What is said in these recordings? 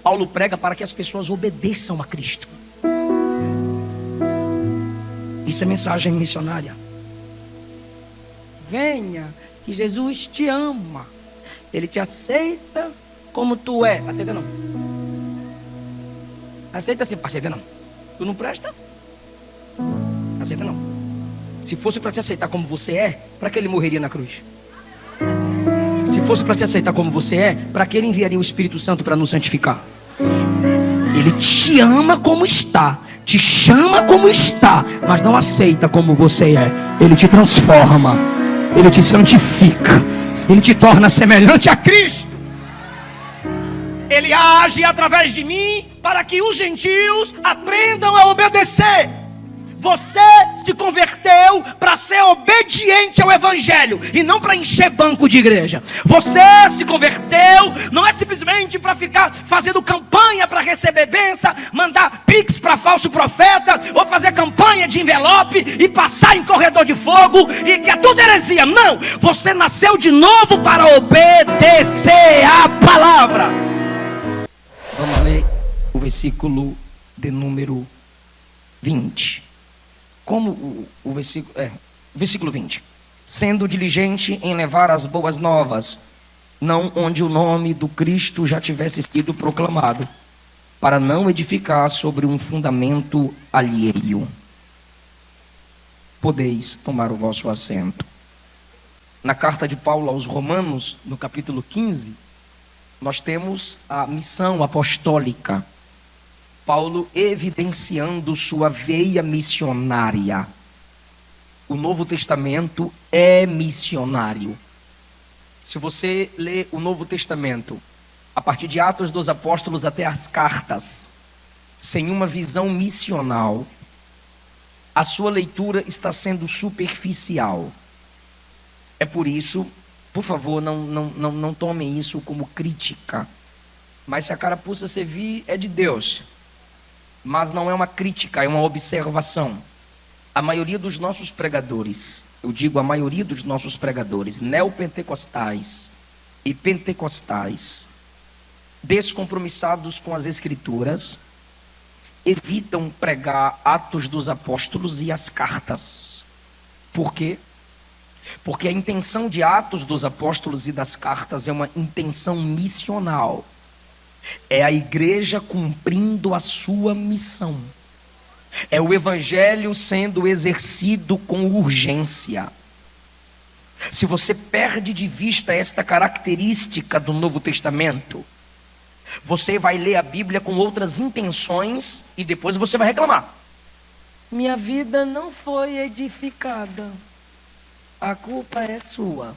Paulo prega para que as pessoas obedeçam a Cristo. Isso é mensagem missionária. Venha, que Jesus te ama. Ele te aceita como tu é. Aceita não? Aceita sim, aceita não. Tu não presta? Aceita não. Se fosse para te aceitar como você é, para que ele morreria na cruz? Se fosse para te aceitar como você é, para que ele enviaria o Espírito Santo para nos santificar? Ele te ama como está, te chama como está, mas não aceita como você é. Ele te transforma, ele te santifica, ele te torna semelhante a Cristo. Ele age através de mim para que os gentios aprendam a obedecer. Você se converteu para ser obediente ao Evangelho e não para encher banco de igreja. Você se converteu não é simplesmente para ficar fazendo campanha para receber bênção, mandar pix para falso profeta, ou fazer campanha de envelope e passar em corredor de fogo, e que é tudo heresia. Não, você nasceu de novo para obedecer a palavra. Vamos ler o versículo de número 20. Como o versículo 20. Sendo diligente em levar as boas novas, não onde o nome do Cristo já tivesse sido proclamado, para não edificar sobre um fundamento alheio. Podeis tomar o vosso assento. Na carta de Paulo aos Romanos, no capítulo 15, nós temos a missão apostólica. Paulo evidenciando sua veia missionária. O Novo Testamento é missionário. Se você lê o Novo Testamento, a partir de Atos dos Apóstolos até as cartas, sem uma visão missional, a sua leitura está sendo superficial. É por isso, por favor, não tomem isso como crítica. Mas se a carapuça servir, é de Deus. Mas não é uma crítica, é uma observação. A maioria dos nossos pregadores, eu digo a maioria dos nossos pregadores, neopentecostais e pentecostais, descompromissados com as Escrituras, evitam pregar Atos dos Apóstolos e as cartas. Por quê? Porque a intenção de Atos dos Apóstolos e das cartas é uma intenção missional. É a igreja cumprindo a sua missão. É o evangelho sendo exercido com urgência. Se você perde de vista esta característica do Novo Testamento, você vai ler a Bíblia com outras intenções e depois você vai reclamar. Minha vida não foi edificada. A culpa é sua.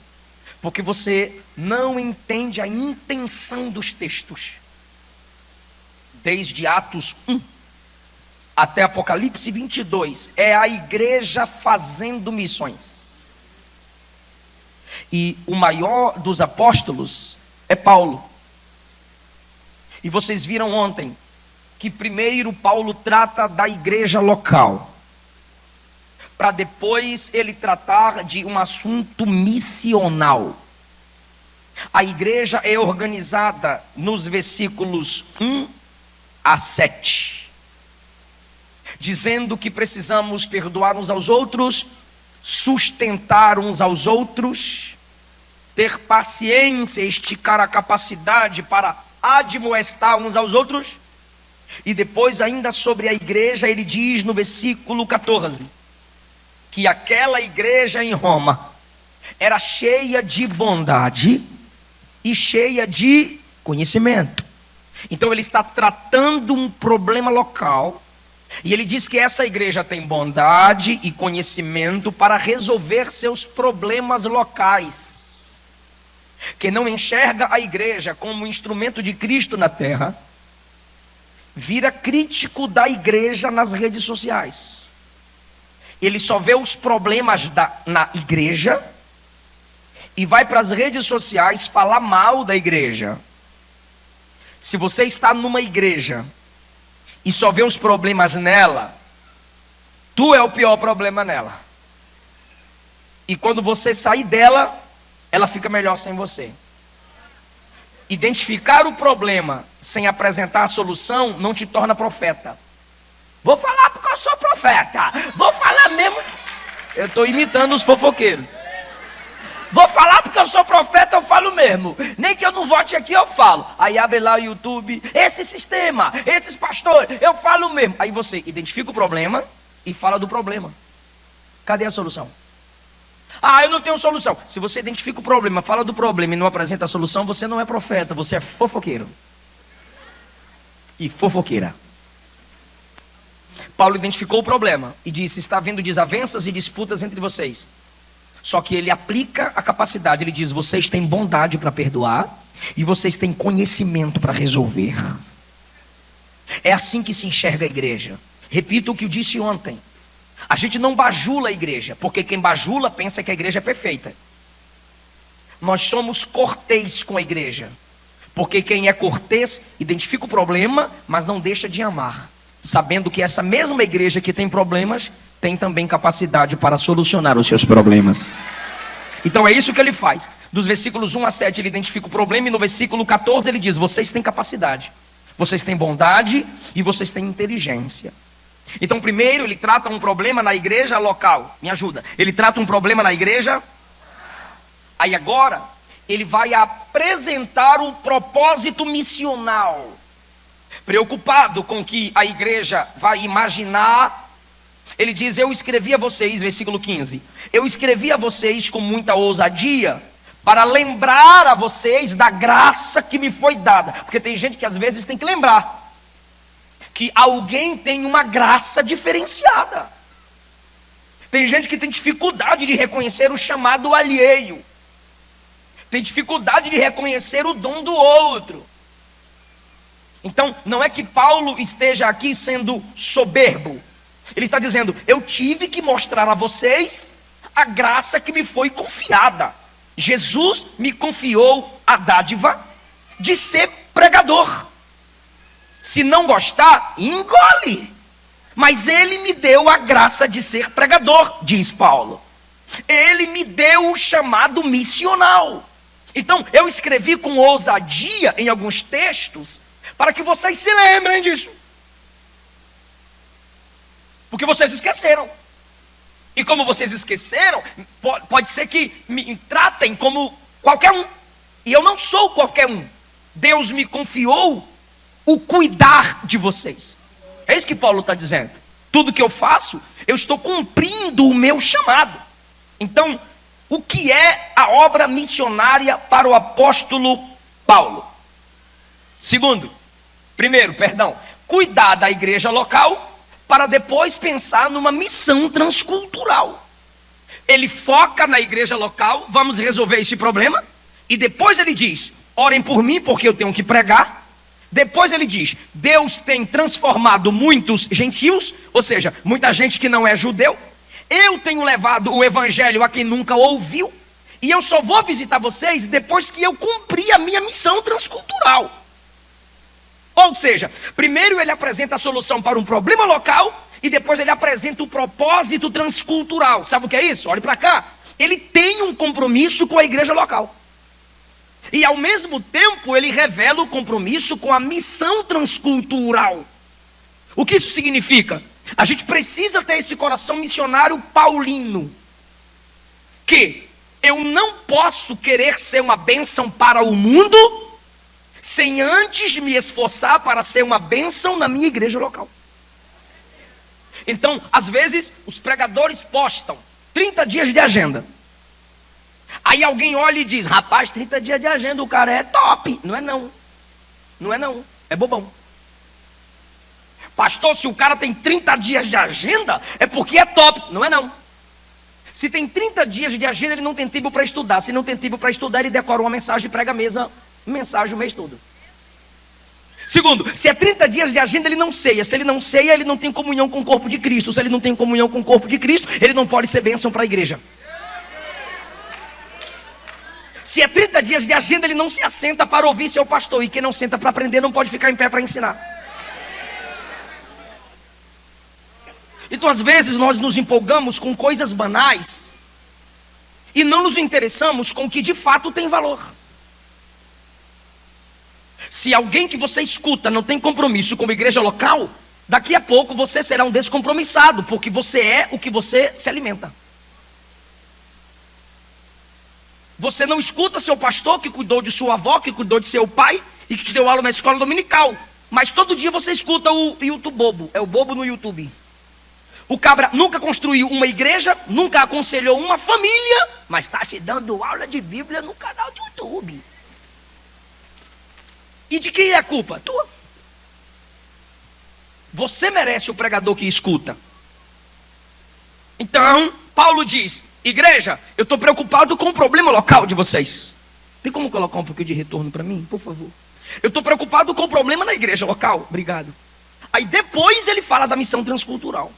Porque você não entende a intenção dos textos. Desde Atos 1 até Apocalipse 22, é a igreja fazendo missões. E o maior dos apóstolos é Paulo. E vocês viram ontem que primeiro Paulo trata da igreja local, para depois ele tratar de um assunto missional. A igreja é organizada nos versículos 1 a 7, dizendo que precisamos perdoar uns aos outros, sustentar uns aos outros, ter paciência, esticar a capacidade para admoestar uns aos outros. E depois ainda sobre a igreja ele diz no versículo 14, que aquela igreja em Roma era cheia de bondade e cheia de conhecimento. Então ele está tratando um problema local, e ele diz que essa igreja tem bondade e conhecimento para resolver seus problemas locais. Que não enxerga a igreja como instrumento de Cristo na terra, vira crítico da igreja nas redes sociais. Ele só vê os problemas na igreja e vai para as redes sociais falar mal da igreja. Se você está numa igreja e só vê os problemas nela, tu é o pior problema nela. E quando você sair dela, ela fica melhor sem você. Identificar o problema sem apresentar a solução não te torna profeta. Vou falar porque eu sou profeta. Vou falar mesmo. Eu estou imitando os fofoqueiros. Vou falar porque eu sou profeta, eu falo mesmo. Nem que eu não vote aqui, eu falo. Aí abre lá o YouTube, esse sistema, esses pastores, eu falo mesmo. Aí você identifica o problema e fala do problema. Cadê a solução? Ah, eu não tenho solução. Se você identifica o problema, fala do problema e não apresenta a solução, você não é profeta, você é fofoqueiro. E fofoqueira. Paulo identificou o problema e disse: está havendo desavenças e disputas entre vocês. Só que ele aplica a capacidade. Ele diz: vocês têm bondade para perdoar e vocês têm conhecimento para resolver. É assim que se enxerga a igreja. Repito o que eu disse ontem. A gente não bajula a igreja, porque quem bajula pensa que a igreja é perfeita. Nós somos cortês com a igreja, porque quem é cortês identifica o problema, mas não deixa de amar, sabendo que essa mesma igreja que tem problemas tem também capacidade para solucionar os seus problemas. Então é isso que ele faz. Dos versículos 1 a 7 ele identifica o problema, e no versículo 14 ele diz: vocês têm capacidade, vocês têm bondade e vocês têm inteligência. Então primeiro ele trata um problema na igreja local. Me ajuda. Ele trata um problema na igreja. Aí agora ele vai apresentar o propósito missional. Preocupado com que a igreja vai imaginar, ele diz: eu escrevi a vocês, versículo 15, eu escrevi a vocês com muita ousadia, para lembrar a vocês da graça que me foi dada. Porque tem gente que às vezes tem que lembrar que alguém tem uma graça diferenciada. Tem gente que tem dificuldade de reconhecer o chamado alheio, tem dificuldade de reconhecer o dom do outro. Então não é que Paulo esteja aqui sendo soberbo. Ele está dizendo: eu tive que mostrar a vocês a graça que me foi confiada. Jesus me confiou a dádiva de ser pregador. Se não gostar, engole. Mas ele me deu a graça de ser pregador, diz Paulo. Ele me deu o chamado missional. Então eu escrevi com ousadia em alguns textos, para que vocês se lembrem disso. Porque vocês esqueceram. E como vocês esqueceram, pode ser que me tratem como qualquer um. E eu não sou qualquer um. Deus me confiou o cuidar de vocês. É isso que Paulo está dizendo. Tudo que eu faço, eu estou cumprindo o meu chamado. Então, o que é a obra missionária para o apóstolo Paulo? Primeiro, cuidar da igreja local, para depois pensar numa missão transcultural. Ele foca na igreja local, vamos resolver esse problema, e depois ele diz: orem por mim porque eu tenho que pregar. Depois ele diz: Deus tem transformado muitos gentios, ou seja, muita gente que não é judeu. Eu tenho levado o evangelho a quem nunca ouviu, e eu só vou visitar vocês depois que eu cumprir a minha missão transcultural. Ou seja, primeiro ele apresenta a solução para um problema local, e depois ele apresenta o propósito transcultural. Sabe o que é isso? Olhe para cá. Ele tem um compromisso com a igreja local, e ao mesmo tempo ele revela o compromisso com a missão transcultural. O que isso significa? A gente precisa ter esse coração missionário paulino, que eu não posso querer ser uma bênção para o mundo sem antes me esforçar para ser uma bênção na minha igreja local. Então, às vezes, os pregadores postam 30 dias de agenda. Aí alguém olha e diz: rapaz, 30 dias de agenda, o cara é top. Não é não. Não é não. É bobão. Pastor, se o cara tem 30 dias de agenda, é porque é top. Não é não. Se tem 30 dias de agenda, ele não tem tempo para estudar. Se não tem tempo para estudar, ele decora uma mensagem e prega a mensagem o mês todo. Segundo, se é 30 dias de agenda, ele não ceia. Se ele não ceia, ele não tem comunhão com o corpo de Cristo. Se ele não tem comunhão com o corpo de Cristo, ele não pode ser bênção para a igreja. Se é 30 dias de agenda, ele não se assenta para ouvir seu pastor. E quem não senta para aprender não pode ficar em pé para ensinar. Então às vezes nós nos empolgamos com coisas banais e não nos interessamos com o que de fato tem valor. Se alguém que você escuta não tem compromisso com a igreja local, daqui a pouco você será um descompromissado, porque você é o que você se alimenta. Você não escuta seu pastor que cuidou de sua avó, que cuidou de seu pai e que te deu aula na escola dominical, mas todo dia você escuta o YouTube bobo, é o bobo no YouTube. O cabra nunca construiu uma igreja, nunca aconselhou uma família, mas está te dando aula de Bíblia no canal de YouTube. E de quem é a culpa? Tua. Você merece o pregador que escuta. Então, Paulo diz: igreja, eu estou preocupado com o problema local de vocês. Tem como colocar um pouquinho de retorno para mim, por favor? Eu estou preocupado com o problema na igreja local. Obrigado. Aí depois ele fala da missão transcultural.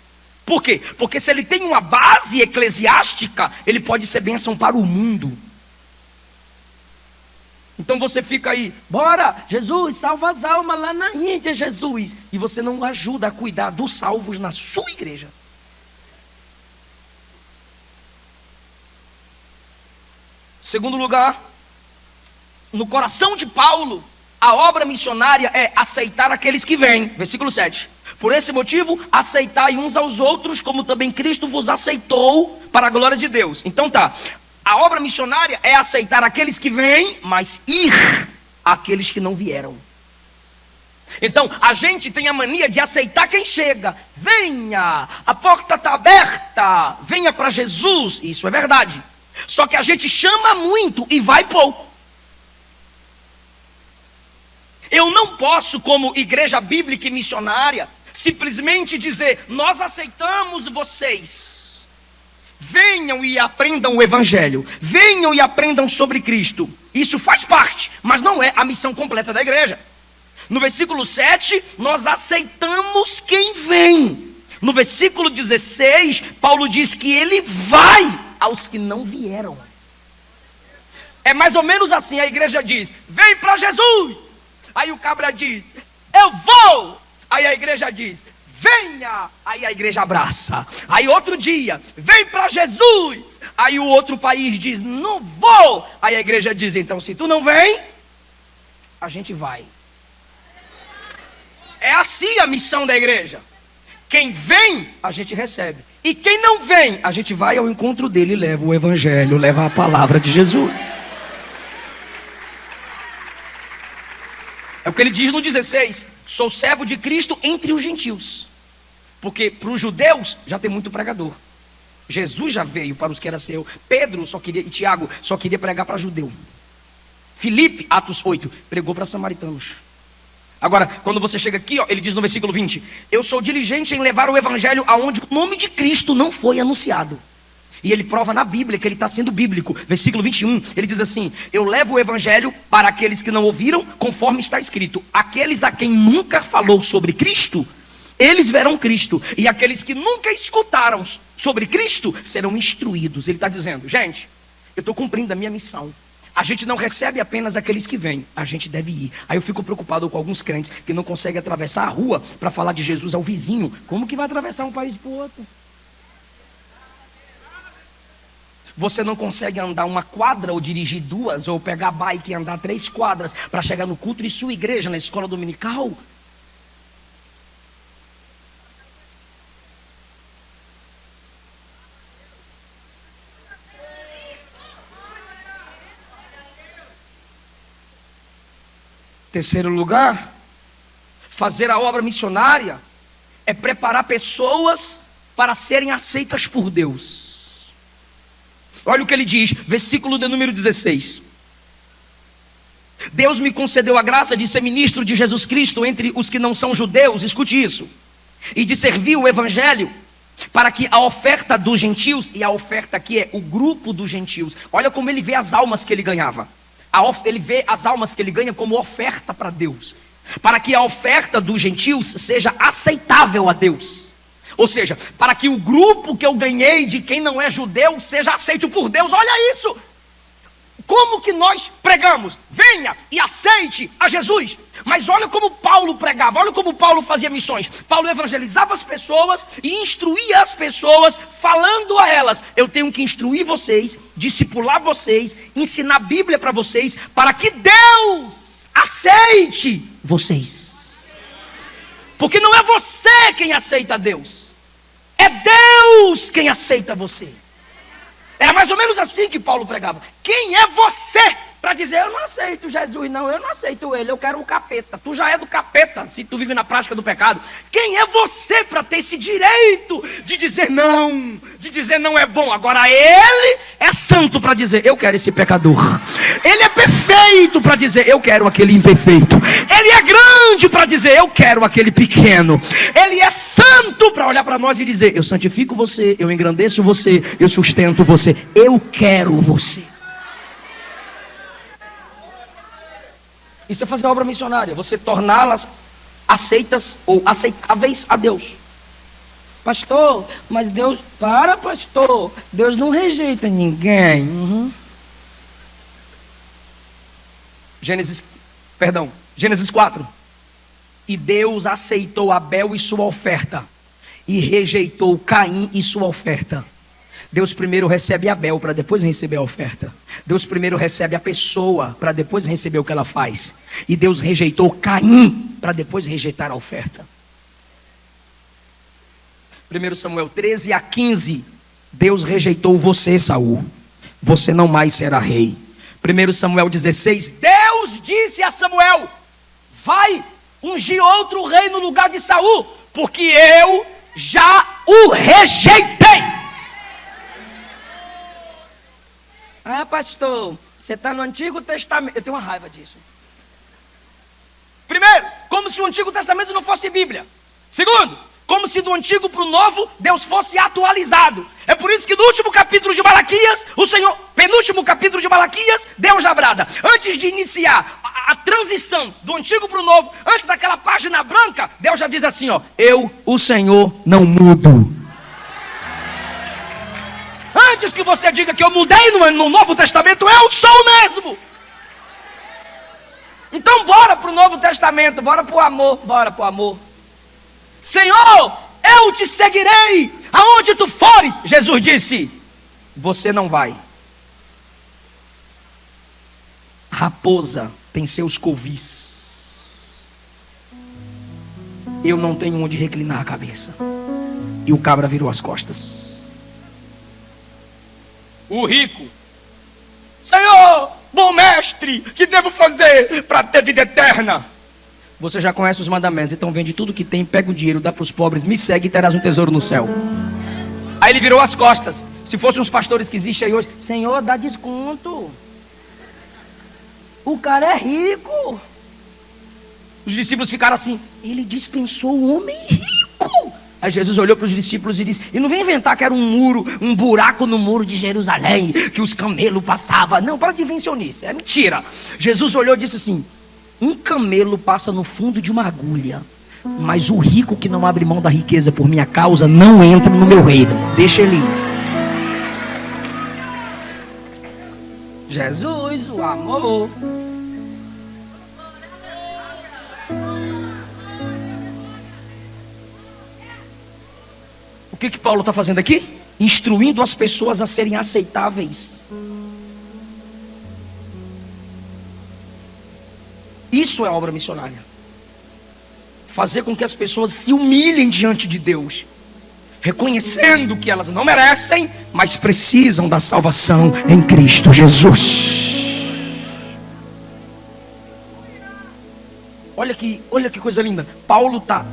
Por quê? Porque se ele tem uma base eclesiástica, ele pode ser bênção para o mundo. Então você fica aí, bora, Jesus, salva as almas lá na Índia, Jesus. E você não ajuda a cuidar dos salvos na sua igreja. Segundo lugar, no coração de Paulo, a obra missionária é aceitar aqueles que vêm. Versículo 7. Por esse motivo, aceitai uns aos outros, como também Cristo vos aceitou para a glória de Deus. Então tá. A obra missionária é aceitar aqueles que vêm, mas ir àqueles que não vieram. Então, a gente tem a mania de aceitar quem chega. Venha, a porta está aberta, venha para Jesus. Isso é verdade. Só que a gente chama muito e vai pouco. Eu não posso, como igreja bíblica e missionária, simplesmente dizer: nós aceitamos vocês. Venham e aprendam o evangelho. Venham e aprendam sobre Cristo. Isso faz parte, mas não é a missão completa da igreja. No versículo 7, nós aceitamos quem vem. No versículo 16, Paulo diz que ele vai aos que não vieram. É mais ou menos assim, a igreja diz: vem para Jesus. Aí o cabra diz: eu vou. Aí a igreja diz: venha. Aí a igreja abraça. Aí outro dia: vem para Jesus. Aí o outro país diz: não vou. Aí a igreja diz: então se tu não vem, a gente vai. É assim a missão da igreja. Quem vem, a gente recebe. E quem não vem, a gente vai ao encontro dele e leva o evangelho, leva a palavra de Jesus. É o que ele diz no 16: sou servo de Cristo entre os gentios. Porque para os judeus já tem muito pregador. Jesus já veio para os que era seu. Pedro só queria, e Tiago só queria pregar para judeu. Filipe, Atos 8, pregou para samaritanos. Agora, quando você chega aqui, ó, ele diz no versículo 20: eu sou diligente em levar o evangelho aonde o nome de Cristo não foi anunciado. E ele prova na Bíblia que ele está sendo bíblico. Versículo 21, ele diz assim: eu levo o evangelho para aqueles que não ouviram, conforme está escrito: aqueles a quem nunca falou sobre Cristo, eles verão Cristo. E aqueles que nunca escutaram sobre Cristo serão instruídos. Ele está dizendo: gente, eu estou cumprindo a minha missão. A gente não recebe apenas aqueles que vêm, a gente deve ir. Aí eu fico preocupado com alguns crentes que não conseguem atravessar a rua para falar de Jesus ao vizinho. Como que vai atravessar um país para o outro? Você não consegue andar uma quadra ou dirigir duas, ou pegar bike e andar 3 quadras para chegar no culto de sua igreja, na escola dominical? Terceiro lugar, fazer a obra missionária é preparar pessoas para serem aceitas por Deus. Olha o que ele diz, versículo de número 16. Deus me concedeu a graça de ser ministro de Jesus Cristo entre os que não são judeus, escute isso, e de servir o evangelho, para que a oferta dos gentios, e a oferta aqui é o grupo dos gentios, olha como ele vê as almas que ele ganhava. Ele vê as almas que ele ganha como oferta para Deus, para que a oferta dos gentios seja aceitável a Deus. Ou seja, para que o grupo que eu ganhei de quem não é judeu seja aceito por Deus. Olha isso! Como que nós pregamos? Venha e aceite a Jesus. Mas olha como Paulo pregava, olha como Paulo fazia missões. Paulo evangelizava as pessoas e instruía as pessoas, falando a elas: eu tenho que instruir vocês, discipular vocês, ensinar a Bíblia para vocês, para que Deus aceite vocês. Porque não é você quem aceita Deus, é Deus quem aceita você. Era mais ou menos assim que Paulo pregava. Quem é você para dizer, eu não aceito Jesus, não, eu não aceito ele, eu quero um capeta. Tu já é do capeta, se tu vive na prática do pecado. Quem é você para ter esse direito de dizer não é bom? Agora ele é santo para dizer, eu quero esse pecador. Ele é perfeito para dizer, eu quero aquele imperfeito. Ele é grande para dizer, eu quero aquele pequeno. Ele é santo para olhar para nós e dizer, eu santifico você, eu engrandeço você, eu sustento você, eu quero você. Isso é fazer obra missionária, você torná-las aceitas ou aceitáveis a Deus. Pastor, mas Deus, pastor, Deus não rejeita ninguém. Gênesis 4. E Deus aceitou Abel e sua oferta, e rejeitou Caim e sua oferta. Deus primeiro recebe Abel para depois receber a oferta. Deus primeiro recebe a pessoa para depois receber o que ela faz. E Deus rejeitou Caim para depois rejeitar a oferta. 1 Samuel 13-15. Deus rejeitou você, Saul. Você não mais será rei. 1 Samuel 16. Deus disse a Samuel, vai ungir outro rei no lugar de Saul, porque eu já o rejeitei. Ah, pastor, você está no Antigo Testamento. Eu tenho uma raiva disso. Primeiro, como se o Antigo Testamento não fosse Bíblia. Segundo, como se do Antigo para o Novo Deus fosse atualizado. É por isso que no último capítulo de Malaquias, penúltimo capítulo de Malaquias, Deus já brada. Antes de iniciar a transição do Antigo para o Novo, antes daquela página branca, Deus já diz assim, ó, eu, o Senhor, não mudo. Antes que você diga que eu mudei no Novo Testamento, eu sou o mesmo. Então bora para o Novo Testamento, bora para o amor. Senhor, eu te seguirei aonde tu fores. Jesus disse, você não vai. Raposa tem seus covis. Eu não tenho onde reclinar a cabeça. E o cabra virou as costas. O rico, Senhor, bom mestre, que devo fazer para ter vida eterna? Você já conhece os mandamentos, então vende tudo que tem, pega o dinheiro, dá para os pobres, me segue e terás um tesouro no céu. Aí ele virou as costas. Se fossem os pastores que existem aí hoje, Senhor, dá desconto. O cara é rico. Os discípulos ficaram assim, ele dispensou o homem rico. Aí Jesus olhou para os discípulos e disse, e não vem inventar que era um muro, um buraco no muro de Jerusalém, que os camelos passavam. Não, para de invencionice, é mentira. Jesus olhou e disse assim, um camelo passa no fundo de uma agulha, mas o rico que não abre mão da riqueza por minha causa, não entra no meu reino. Deixa ele ir. Jesus, o amor. O que Paulo está fazendo aqui? Instruindo as pessoas a serem aceitáveis. Isso é obra missionária. Fazer com que as pessoas se humilhem diante de Deus, reconhecendo que elas não merecem, mas precisam da salvação em Cristo Jesus. Olha que coisa linda. Paulo está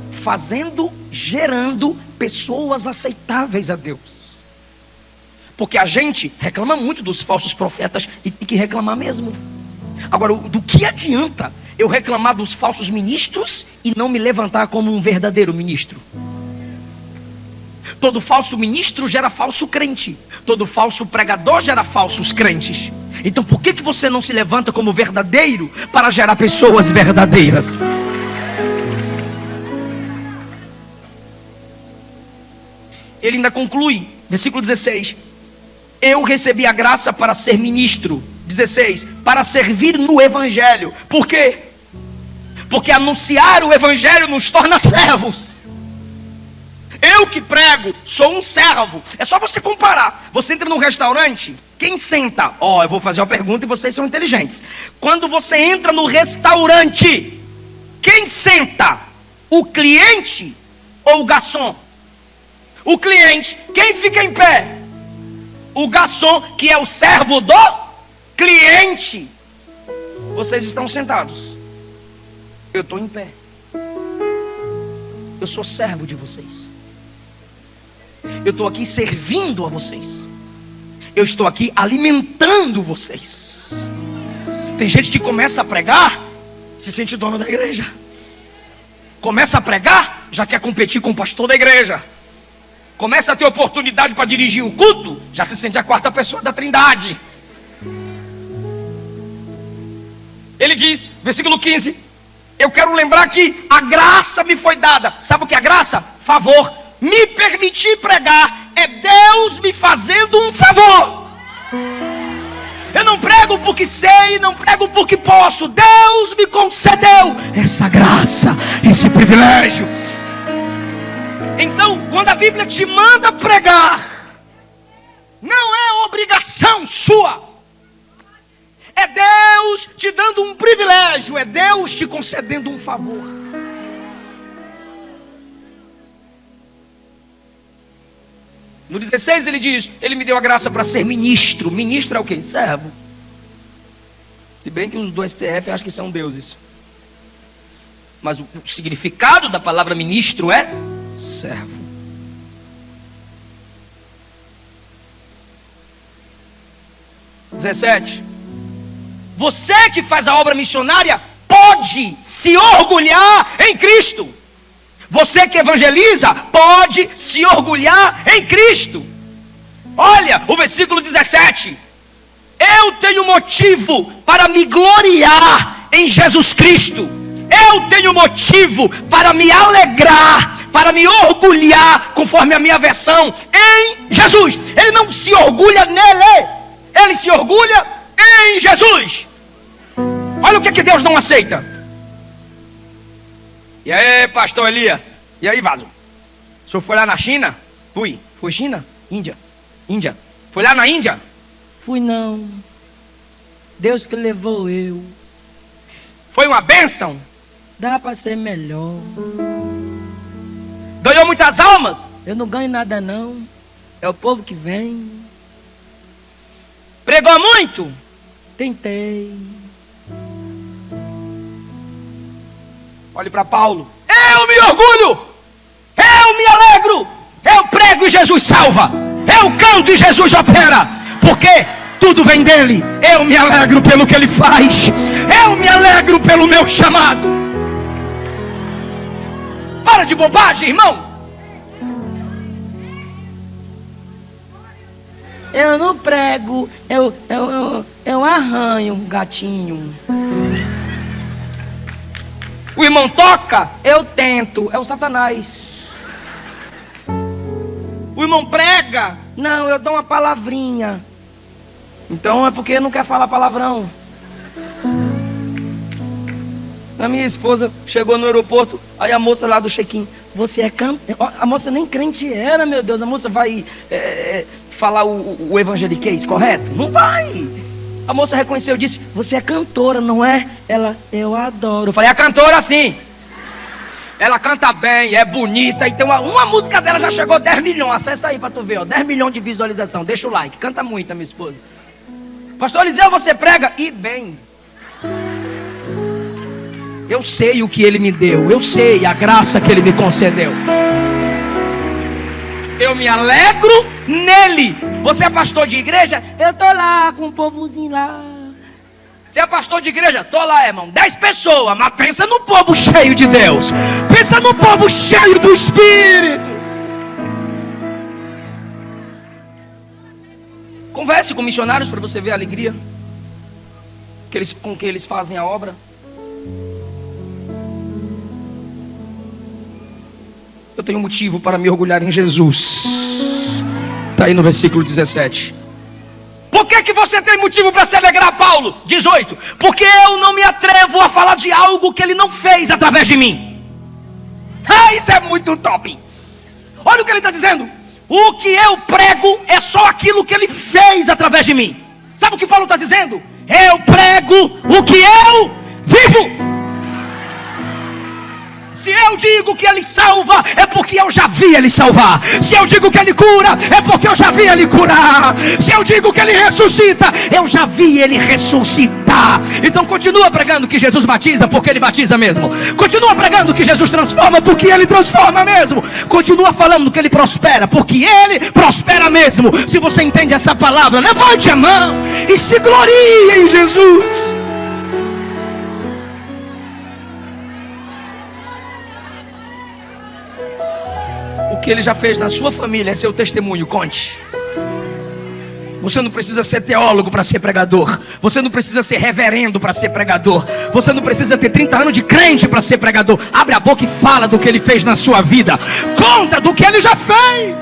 gerando pessoas aceitáveis a Deus. Porque a gente reclama muito dos falsos profetas e tem que reclamar mesmo. Agora, do que adianta eu reclamar dos falsos ministros e não me levantar como um verdadeiro ministro? Todo falso ministro gera falso crente. Todo falso pregador gera falsos crentes. Então por que você não se levanta como verdadeiro para gerar pessoas verdadeiras? Ele ainda conclui, versículo 16. Eu recebi a graça para ser ministro. 16, para servir no evangelho. Por quê? Porque anunciar o evangelho nos torna servos. Eu que prego, sou um servo. É só você comparar. Você entra num restaurante, quem senta? Eu vou fazer uma pergunta e vocês são inteligentes. Quando você entra no restaurante, quem senta? O cliente ou o garçom? O cliente. Quem fica em pé? O garçom, que é o servo do cliente. Vocês estão sentados. Eu estou em pé. Eu sou servo de vocês. Eu estou aqui servindo a vocês. Eu estou aqui alimentando vocês. Tem gente que começa a pregar, se sente dono da igreja. Começa a pregar, já quer competir com o pastor da igreja. Começa a ter oportunidade para dirigir um culto, já se sente a quarta pessoa da Trindade. Ele diz, versículo 15: eu quero lembrar que a graça me foi dada. Sabe o que é graça? Favor. Me permitir pregar é Deus me fazendo um favor. Eu não prego porque sei, não prego porque posso. Deus me concedeu essa graça, esse privilégio. Então, quando a Bíblia te manda pregar, não é obrigação sua. É Deus te dando um privilégio, é Deus te concedendo um favor. No 16 ele diz, ele me deu a graça para ser ministro. Ministro é o quê? Servo. Se bem que os do STF acham que são deuses. Mas o significado da palavra ministro é servo. Você que faz a obra missionária pode se orgulhar em Cristo. Você que evangeliza pode se orgulhar em Cristo. Olha o versículo 17. Eu tenho motivo para me gloriar em Jesus Cristo. Eu tenho motivo para me alegrar, para me orgulhar, conforme a minha versão, em Jesus. Ele não se orgulha nele, ele se orgulha em Jesus. Olha o que Deus não aceita. E aí, pastor Elias? E aí, Vaso? O senhor foi lá na China? Fui. Foi China? Índia. Foi lá na Índia? Fui não. Deus que levou eu. Foi uma bênção? Dá para ser melhor. Ganhou muitas almas? Eu não ganho nada não. É o povo que vem. Pregou muito? Tentei. Olhe para Paulo. Eu me orgulho, eu me alegro, eu prego e Jesus salva, eu canto e Jesus opera, porque tudo vem dele. Eu me alegro pelo que ele faz, eu me alegro pelo meu chamado. Para de bobagem, irmão. Eu não prego, eu arranho um gatinho. O irmão toca, eu tento, é o Satanás. O irmão prega, não, eu dou uma palavrinha. Então é porque não quer falar palavrão. A minha esposa chegou no aeroporto, aí a moça lá do check-in, você é cantor? A moça nem crente era, meu Deus. A moça vai falar o evangeliquez, correto? Não vai. A moça reconheceu, disse, você é cantora, não é? Ela, eu adoro. Eu falei, é cantora sim. Ela canta bem, é bonita. Então uma música dela já chegou a 10 milhões. Acessa aí pra tu ver, ó, 10 milhões de visualização. Deixa o like, canta muito a minha esposa. Pastor Eliseu, você prega? E bem. Eu sei o que ele me deu. Eu sei a graça que ele me concedeu. Eu me alegro nele. Você é pastor de igreja? Eu tô lá com o povozinho lá. Você é pastor de igreja? Tô lá, irmão. 10 pessoas, mas pensa no povo cheio de Deus. Pensa no povo cheio do Espírito. Converse com missionários para você ver a alegria com que eles fazem a obra. Eu tenho motivo para me orgulhar em Jesus. Está aí no versículo 17. Por que você tem motivo para se alegrar, Paulo? 18. Porque eu não me atrevo a falar de algo que ele não fez através de mim. Isso é muito top. Olha o que ele está dizendo. O que eu prego é só aquilo que ele fez através de mim. Sabe o que Paulo está dizendo? Eu prego o que eu vivo. Se eu digo que ele salva, é porque eu já vi ele salvar. Se eu digo que ele cura, é porque eu já vi ele curar. Se eu digo que ele ressuscita, eu já vi ele ressuscitar. Então continua pregando que Jesus batiza, porque ele batiza mesmo. Continua pregando que Jesus transforma, porque ele transforma mesmo. Continua falando que ele prospera, porque ele prospera mesmo. Se você entende essa palavra, levante a mão e se glorie em Jesus. O que ele já fez na sua família é seu testemunho, conte. Você não precisa ser teólogo para ser pregador. Você não precisa ser reverendo para ser pregador. Você não precisa ter 30 anos de crente para ser pregador. Abre a boca e fala do que ele fez na sua vida. Conta do que ele já fez.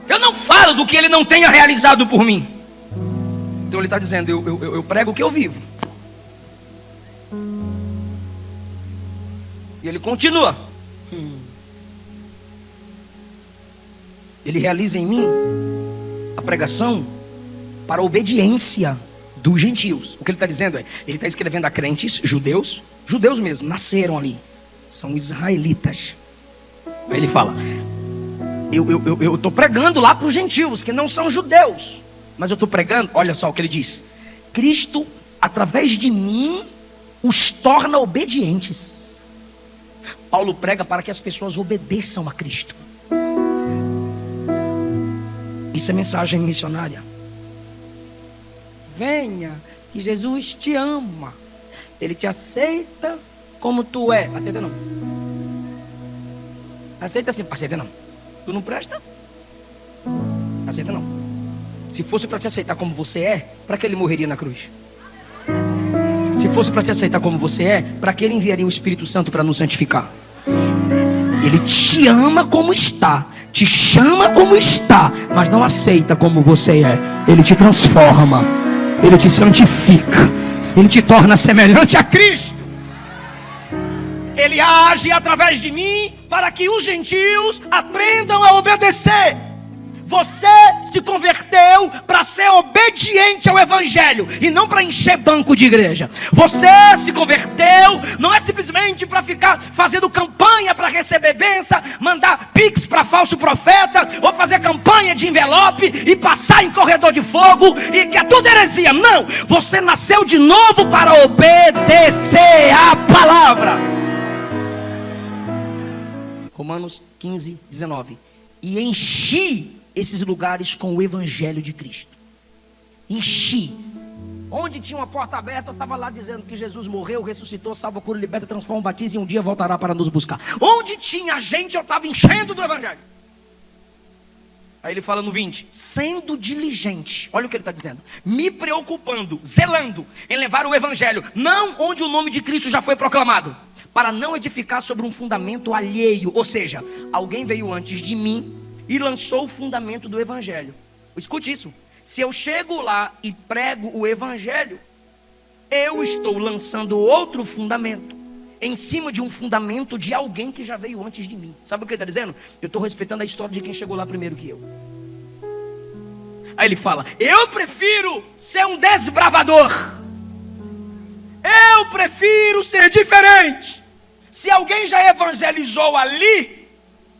Eu não falo do que ele não tenha realizado por mim. Então ele está dizendo, eu prego o que eu vivo. E ele continua. Ele realiza em mim a pregação para a obediência dos gentios. O que ele está dizendo é, ele está escrevendo a crentes, judeus mesmo, nasceram ali, são israelitas. Aí ele fala, eu estou pregando lá para os gentios, que não são judeus. Mas eu estou pregando, olha só o que ele diz. Cristo, através de mim, os torna obedientes. Paulo prega para que as pessoas obedeçam a Cristo. Isso é mensagem missionária. Venha, que Jesus te ama. Ele te aceita como tu é. Aceita não? Aceita sim, aceita não. Tu não presta? Aceita não. Se fosse para te aceitar como você é, para que ele morreria na cruz? Se fosse para te aceitar como você é, para que ele enviaria o Espírito Santo para nos santificar? Ele te ama como está, te chama como está, mas não aceita como você é. Ele te transforma, ele te santifica, ele te torna semelhante a Cristo. Ele age através de mim para que os gentios aprendam a obedecer. Você se converteu para ser obediente ao Evangelho e não para encher banco de igreja. Você se converteu não é simplesmente para ficar fazendo campanha para receber bênção, mandar pix para falso profeta, ou fazer campanha de envelope e passar em corredor de fogo e que é tudo heresia. Não, você nasceu de novo para obedecer a palavra. Romanos 15, 19. E enchi esses lugares com o Evangelho de Cristo. Enchi. Onde tinha uma porta aberta, eu estava lá dizendo que Jesus morreu, ressuscitou, salva, cura, liberta, transforma, batiza e um dia voltará para nos buscar. Onde tinha gente, eu estava enchendo do Evangelho. Aí ele fala no 20, sendo diligente, olha o que ele está dizendo, me preocupando, zelando em levar o Evangelho, não onde o nome de Cristo já foi proclamado, para não edificar sobre um fundamento alheio. Ou seja, alguém veio antes de mim e lançou o fundamento do Evangelho. Escute isso. Se eu chego lá e prego o Evangelho, eu estou lançando outro fundamento em cima de um fundamento de alguém que já veio antes de mim. Sabe o que ele está dizendo? Eu estou respeitando a história de quem chegou lá primeiro que eu. Aí ele fala, eu prefiro ser um desbravador. Eu prefiro ser diferente. Se alguém já evangelizou ali,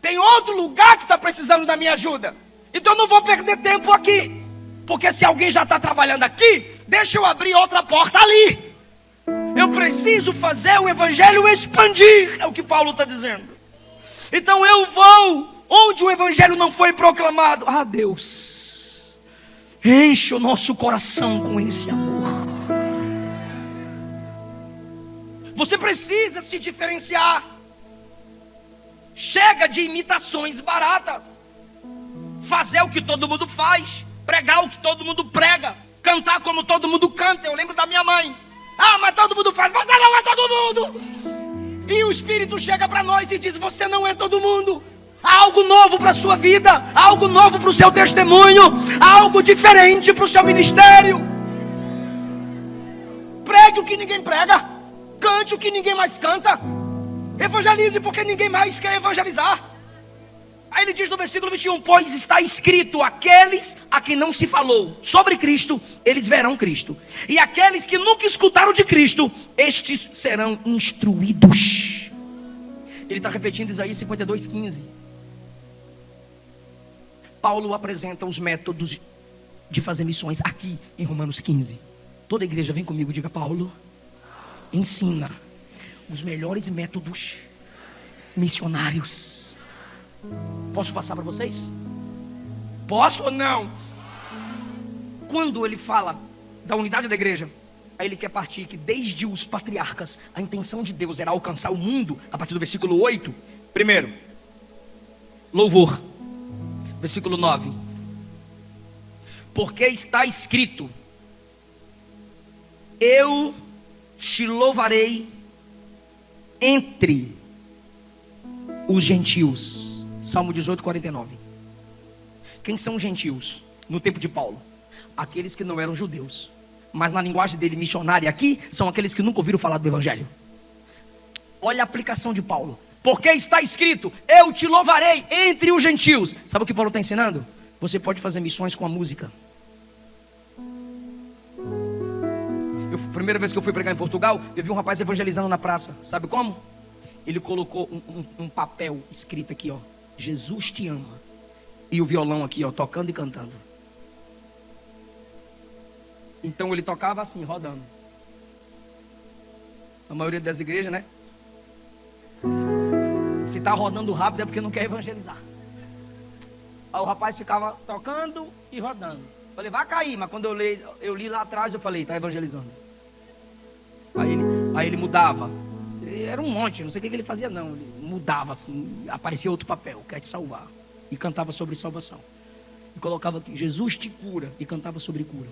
tem outro lugar que está precisando da minha ajuda. Então eu não vou perder tempo aqui. Porque se alguém já está trabalhando aqui, deixa eu abrir outra porta ali. Eu preciso fazer o Evangelho expandir. É o que Paulo está dizendo. Então eu vou onde o Evangelho não foi proclamado. Ah, Deus, enche o nosso coração com esse amor. Você precisa se diferenciar. Chega de imitações baratas. Fazer o que todo mundo faz, pregar o que todo mundo prega, cantar como todo mundo canta. Eu lembro da minha mãe. Ah, mas todo mundo faz. Você não é todo mundo. E o Espírito chega para nós e diz, você não é todo mundo. Há algo novo para a sua vida, há algo novo para o seu testemunho, há algo diferente para o seu ministério. Pregue Pregue o que ninguém prega. Cante o que ninguém mais canta. Evangelize porque ninguém mais quer evangelizar. Aí ele diz no versículo 21, pois está escrito, aqueles a quem não se falou sobre Cristo, eles verão Cristo. E aqueles que nunca escutaram de Cristo, estes serão instruídos. Ele está repetindo Isaías 52:15. Paulo apresenta os métodos de fazer missões aqui em Romanos 15. Toda a igreja vem comigo, diga: Paulo ensina os melhores métodos missionários. Posso passar para vocês? Posso ou não? Quando ele fala da unidade da igreja, aí ele quer partir que desde os patriarcas a intenção de Deus era alcançar o mundo. A partir do versículo 8, primeiro, louvor. Versículo 9, porque está escrito, eu te louvarei entre os gentios. Salmo 18:49. Quem são os gentios no tempo de Paulo? Aqueles que não eram judeus, mas na linguagem dele missionária aqui, são aqueles que nunca ouviram falar do evangelho. Olha a aplicação de Paulo. Porque está escrito, eu te louvarei entre os gentios. Sabe o que Paulo está ensinando? Você pode fazer missões com a música. Primeira vez que eu fui pregar em Portugal, eu vi um rapaz evangelizando na praça. Sabe como? Ele colocou um papel escrito aqui, ó, Jesus te ama. E o violão aqui, ó, tocando e cantando. Então ele tocava assim, rodando. A maioria das igrejas, né? Se está rodando rápido é porque não quer evangelizar. Aí o rapaz ficava tocando e rodando. Falei, vai cair, mas quando eu li lá atrás, eu falei, está evangelizando. Aí ele mudava. Era um monte, não sei o que ele fazia não. Ele mudava assim, aparecia outro papel, quer te salvar. E cantava sobre salvação. E colocava aqui, Jesus te cura. E cantava sobre cura.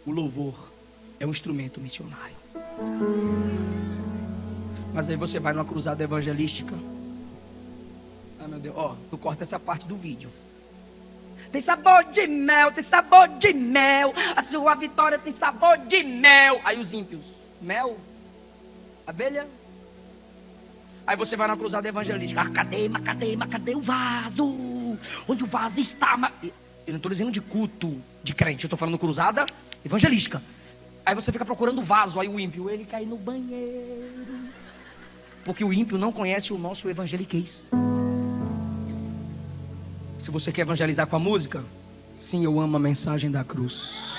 O louvor é um instrumento missionário. Mas aí você vai numa cruzada evangelística. Ah, meu Deus, ó, tu corta essa parte do vídeo. Tem sabor de mel, tem sabor de mel. A sua vitória tem sabor de mel. Aí os ímpios, mel? Abelha? Aí você vai na cruzada evangelística. Ah, cadê o vaso? Onde o vaso está? Eu não estou dizendo de culto de crente, eu estou falando cruzada evangelística. Aí você fica procurando o vaso. Aí o ímpio, ele cai no banheiro. Porque o ímpio não conhece o nosso evangeliquez. Se você quer evangelizar com a música, sim, eu amo a mensagem da cruz.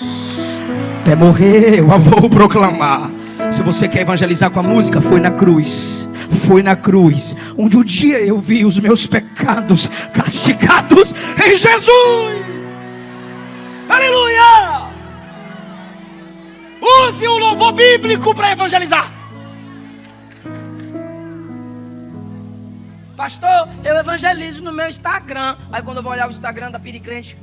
Até morrer eu a vou proclamar. Se você quer evangelizar com a música, foi na cruz. Foi na cruz onde um dia eu vi os meus pecados castigados em Jesus. Aleluia! Use o louvor bíblico para evangelizar. Pastor, eu evangelizo no meu Instagram. Aí quando eu vou olhar o Instagram da Piricrente,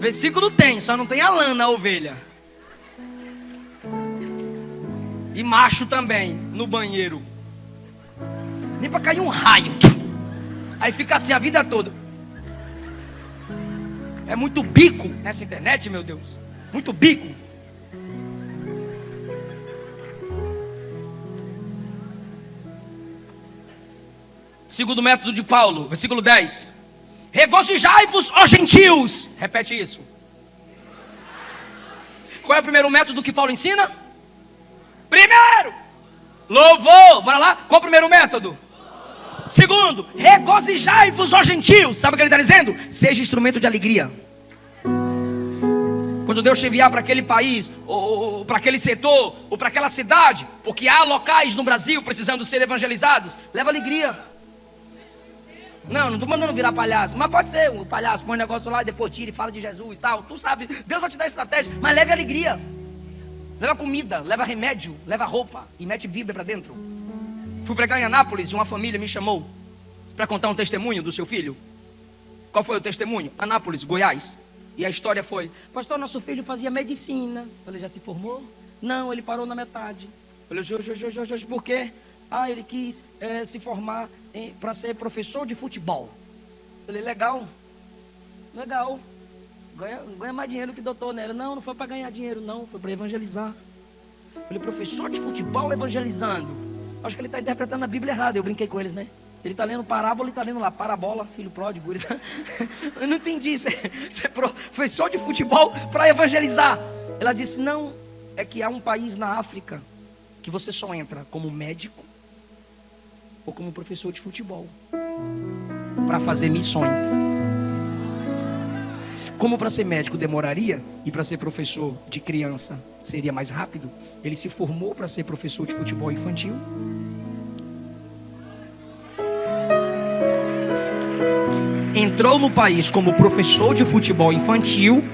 versículo tem, só não tem a lã na ovelha. E macho também, no banheiro. Nem para cair um raio. Aí fica assim a vida toda. É muito bico nessa internet, meu Deus. Muito bico. Segundo método de Paulo, versículo 10. Regozijai-vos, ó gentios. Repete isso. Qual é o primeiro método que Paulo ensina? Primeiro, louvor. Bora lá, qual é o primeiro método? Segundo, regozijai-vos, ó gentios. Sabe o que ele está dizendo? Seja instrumento de alegria. Quando Deus te enviar para aquele país, ou para aquele setor, ou para aquela cidade, porque há locais no Brasil precisando ser evangelizados, leva alegria. Não estou mandando virar palhaço, mas pode ser um palhaço, põe um negócio lá e depois tira e fala de Jesus e tal. Tu sabe, Deus vai te dar estratégia, mas leve alegria. Leva comida, leva remédio, leva roupa e mete Bíblia para dentro. Fui pregar em Anápolis e uma família me chamou para contar um testemunho do seu filho. Qual foi o testemunho? Anápolis, Goiás. E a história foi: pastor, nosso filho fazia medicina. Eu falei, já se formou? Não, ele parou na metade. Eu falei, por quê? Ah, ele quis se formar para ser professor de futebol. Eu falei, legal. Legal. Ganha mais dinheiro que doutor Nero. Não, não foi para ganhar dinheiro, não. Foi para evangelizar. Ele, professor de futebol evangelizando. Acho que ele está interpretando a Bíblia errada. Eu brinquei com eles, né? Ele está lendo parábola e está lendo lá, parabola, filho pródigo. Eu não entendi. Você é professor de futebol para evangelizar. Ela disse, não, é que há um país na África que você só entra como médico ou como professor de futebol para fazer missões. Como para ser médico demoraria e para ser professor de criança seria mais rápido, ele se formou para ser professor de futebol infantil. Entrou no país como professor de futebol infantil,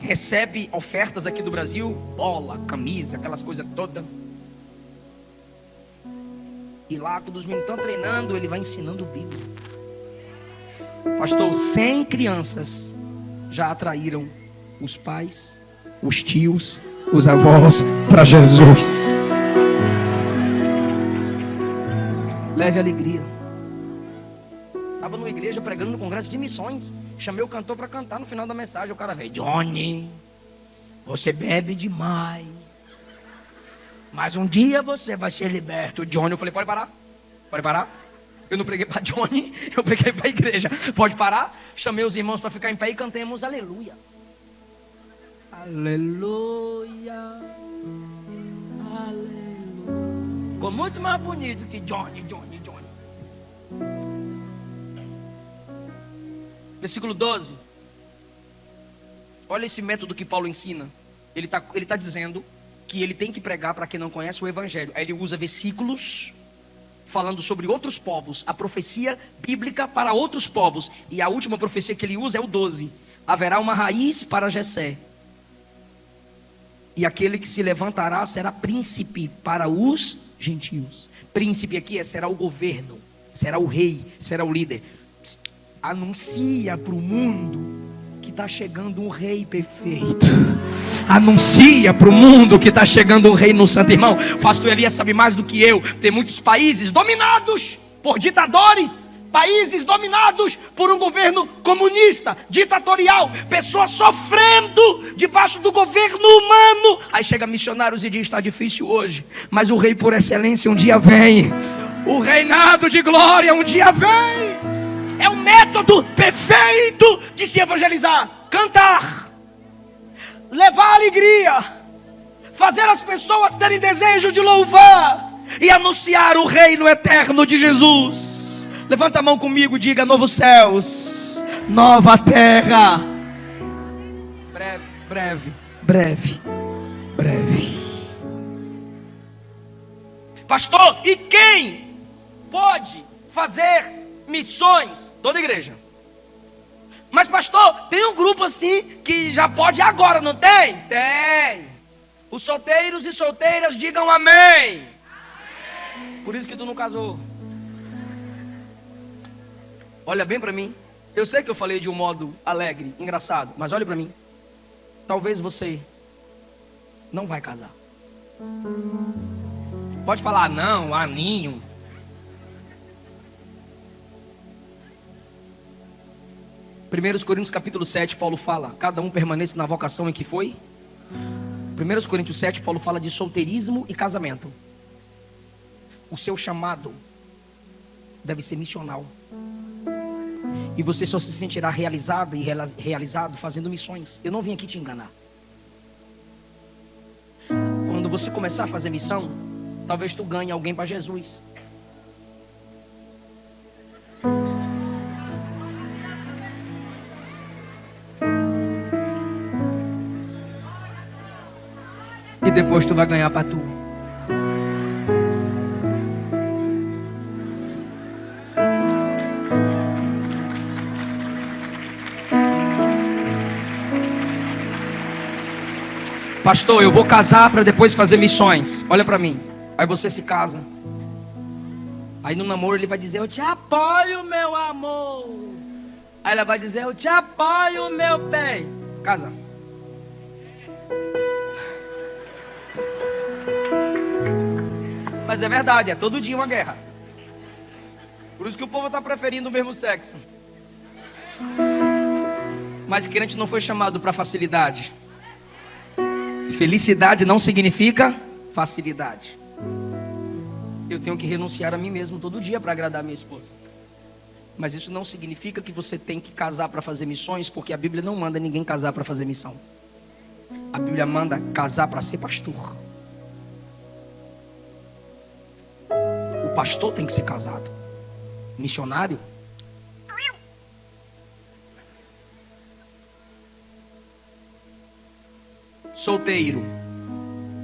recebe ofertas aqui do Brasil, bola, camisa, aquelas coisas todas. E lá, quando os meninos estão treinando, ele vai ensinando Bíblia. Pastor, 100 crianças já atraíram os pais, os tios, os avós para Jesus. Leve alegria. Estava numa igreja pregando no congresso de missões. Chamei o cantor para cantar. No final da mensagem o cara veio: Johnny, você bebe demais, mas um dia você vai ser liberto. Johnny, eu falei: pode parar, pode parar. Eu não preguei para Johnny, eu preguei para a igreja. Pode parar. Chamei os irmãos para ficar em pé e cantemos aleluia. Aleluia, aleluia. Ficou muito mais bonito que Johnny. Versículo 12. Olha esse método que Paulo ensina. Ele tá dizendo que ele tem que pregar para quem não conhece o evangelho. Aí ele usa versículos falando sobre outros povos, a profecia bíblica para outros povos. E a última profecia que ele usa é o 12. Haverá uma raiz para Jessé, e aquele que se levantará será príncipe para os gentios. Príncipe aqui será o governo, será o rei, será o líder. Anuncia para o mundo que está chegando um rei perfeito. Anuncia para o mundo que está chegando um rei no santo. Irmão, pastor Elias sabe mais do que eu. Tem muitos países dominados por ditadores, países dominados por um governo comunista, ditatorial, pessoas sofrendo debaixo do governo humano. Aí chega missionários e diz: está difícil hoje, mas o rei por excelência um dia vem. O reinado de glória um dia vem. É o método perfeito de se evangelizar: cantar, levar alegria, fazer as pessoas terem desejo de louvar e anunciar o reino eterno de Jesus. Levanta a mão comigo, diga: novos céus, nova terra. Breve. Pastor, e quem pode fazer missões? Toda igreja. Mas pastor, tem um grupo assim que já pode agora, não tem? Tem. Os solteiros e solteiras digam amém. Por isso que tu não casou. Olha bem para mim. Eu sei que eu falei de um modo alegre, engraçado, mas olha para mim. Talvez você não vai casar. Pode falar não, aninho. 1 Coríntios capítulo 7, Paulo fala: cada um permanece na vocação em que foi. 1 Coríntios 7, Paulo fala de solteirismo e casamento. O seu chamado deve ser missional. E você só se sentirá realizado e realizado fazendo missões. Eu não vim aqui te enganar. Quando você começar a fazer missão, talvez tu ganhe alguém para Jesus. E depois tu vai ganhar para tu. Pastor, eu vou casar para depois fazer missões. Olha para mim. Aí você se casa. Aí no namoro ele vai dizer: eu te apoio, meu amor. Aí ela vai dizer: eu te apoio, meu bem. Casa. Mas é verdade, é todo dia uma guerra. Por isso que o povo está preferindo o mesmo sexo. Mas crente não foi chamado para facilidade. Felicidade não significa facilidade. Eu tenho que renunciar a mim mesmo todo dia para agradar minha esposa. Mas isso não significa que você tem que casar para fazer missões, porque a Bíblia não manda ninguém casar para fazer missão. A Bíblia manda casar para ser pastor. O pastor tem que ser casado. Missionário? Solteiro.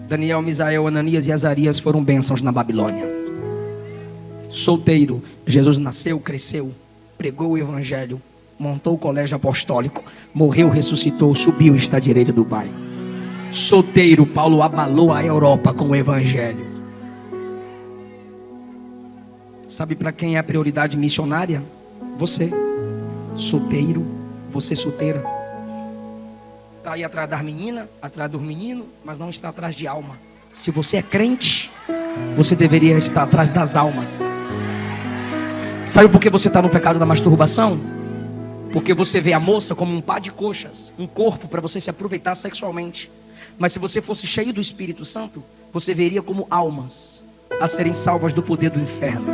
Daniel, Misael, Ananias e Azarias foram bênçãos na Babilônia. Solteiro. Jesus nasceu, cresceu, pregou o evangelho, montou o colégio apostólico, morreu, ressuscitou, subiu e está à direita do Pai. Solteiro. Paulo abalou a Europa com o evangelho. Sabe para quem é a prioridade missionária? Você. Solteiro. Você solteira. Está aí atrás das meninas, atrás dos meninos, mas não está atrás de alma. Se você é crente, você deveria estar atrás das almas. Sabe por que você está no pecado da masturbação? Porque você vê a moça como um par de coxas, um corpo para você se aproveitar sexualmente. Mas se você fosse cheio do Espírito Santo, você veria como almas a serem salvas do poder do inferno.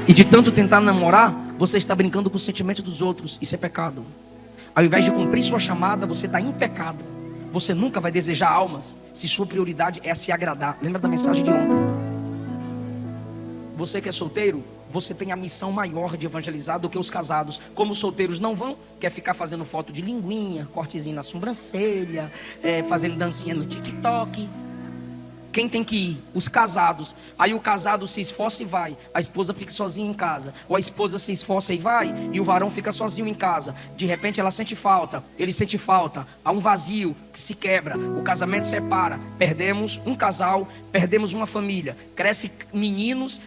E de tanto tentar namorar, você está brincando com o sentimento dos outros. Isso é pecado. Ao invés de cumprir sua chamada, você está em pecado. Você nunca vai desejar almas se sua prioridade é se agradar. Lembra da mensagem de ontem? Você que é solteiro, você tem a missão maior de evangelizar do que os casados. Como os solteiros não vão, quer ficar fazendo foto de linguinha, cortezinho na sobrancelha, fazendo dancinha no TikTok. Quem tem que ir? Os casados. Aí o casado se esforça e vai. A esposa fica sozinha em casa. Ou a esposa se esforça e vai, e o varão fica sozinho em casa. De repente ela sente falta, ele sente falta. Há um vazio que se quebra. O casamento separa. Perdemos um casal, perdemos uma família. Cresce meninos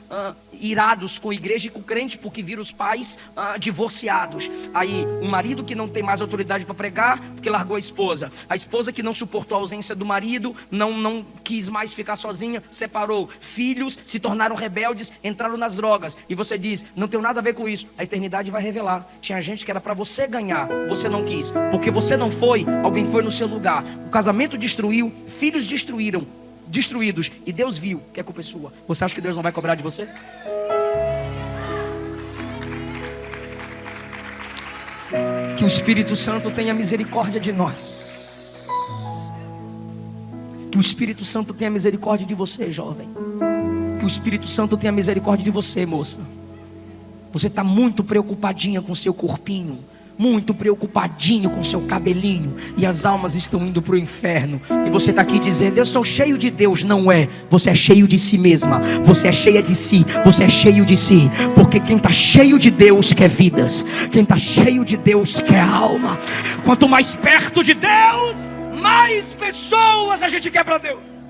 irados com a igreja e com o crente, porque viram os pais divorciados. Aí um marido que não tem mais autoridade para pregar, porque largou a esposa. A esposa que não suportou a ausência do marido, não quis mais ficar sozinha, separou. Filhos se tornaram rebeldes, entraram nas drogas. E você diz, não tem nada a ver com isso. A eternidade vai revelar. Tinha gente que era para você ganhar, você não quis. Porque você não foi, alguém foi no seu lugar. O casamento destruiu, filhos destruídos. E Deus viu que a culpa é sua. Você acha que Deus não vai cobrar de você? Que o Espírito Santo tenha misericórdia de nós. Que o Espírito Santo tenha misericórdia de você, jovem. Que o Espírito Santo tenha misericórdia de você, moça. Você está muito preocupadinha com seu corpinho, muito preocupadinho com seu cabelinho, e as almas estão indo para o inferno. E você está aqui dizendo, eu sou cheio de Deus. Não é, você é cheio de si mesma. Você é cheia de si, você é cheio de si. Porque quem está cheio de Deus quer vidas. Quem está cheio de Deus quer alma. Quanto mais perto de Deus, mais pessoas a gente quer para Deus.